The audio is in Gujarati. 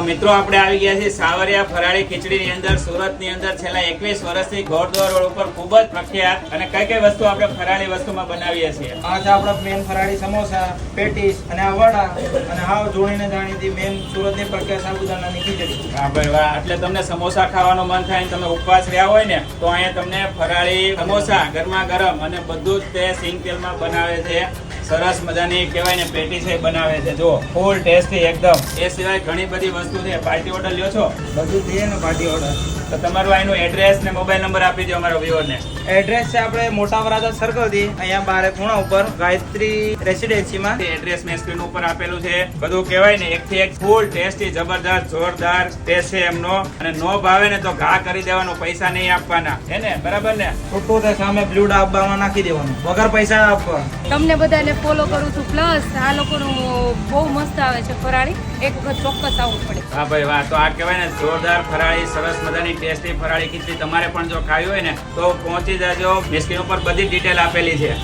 મિત્રો આપણે આવી ગયા છીએ સાવરિયા ફરાળી ખીચડીની અંદર સુરતની અંદર છેલ્લા 21 વર્ષથી ઘોડદોર રોડ ઉપર ખૂબ જ પ્રખ્યાત અને કઈ વસ્તુ આપણે ફરાળી વસ્તુમાં બનાવીએ છીએ. આ છે આપણા મેન ફરાળી સમોસા, પેટીસ અને આ વડા અને હાવ જોડીને જાણીતી મેન સુરતની પ્રખ્યાત સાબુદાણાની ખીચડી. હા ભાઈ વાહ, એટલે તમને સમોસા ખાવાનું મન થાય ને તમે ઉપવાસ રહ્યા હોય ને તો અહીંયા તમને ફરાળી સમોસા ગરમા ગરમ અને બધું જ તે સિંગ તેલમાં બનાવે છે. સરસ મજાની કહેવાય ને પેટી છે બનાવે છે. જો ફૂલ ટેસ્ટી એકદમ. એ સિવાય ઘણી બધી વસ્તુ છે. પાર્ટી ઓર્ડર લ્યો છો? બધું થઈએ ને પાર્ટી ઓર્ડર. તો તમારું અહીંનું એડ્રેસ ને મોબાઈલ નંબર આપી દો અમારા વ્યુઅરને. એડ્રેસ છે આપણે મોટા વરાછા સર્કલ થી અહીંયા બારે ખૂણા ઉપર ગાયત્રી રેસિડેન્સીમાં. એડ્રેસ મેં સ્ક્રીન ઉપર આપેલું છે. બધું કહેવાય ને એકથી એક ફૂલ ટેસ્ટી જબરદસ્ત જોરદાર ટેસ્ટ છે એમનો. અને નો ભાવે ને તો ઘા કરી દેવાનો, પૈસા નહીં આપવાના. હે ને? બરાબર ને? છૂટું થાય સામે બ્લુ ડાબ્બામાં નાખી દેવાનું વગર પૈસા આપવા. તમને બધાને ફોલો કરું છું. પ્લસ આ લોકોનું બહુ મસ્ત આવે છે ફરાળી. એક વખત ચોક્કસ આવવું પડે. હા ભાઈ વાહ, તો આ કહેવાય ને જોરદાર ફરાળી, સરસ મજાની ટેસ્ટી ફરાળી ખીચડી તમારે પણ જો ખાવી હોય ને તો પહોંચી જાજો. સ્ક્રીન ઉપર બધી ડિટેલ આપેલી છે.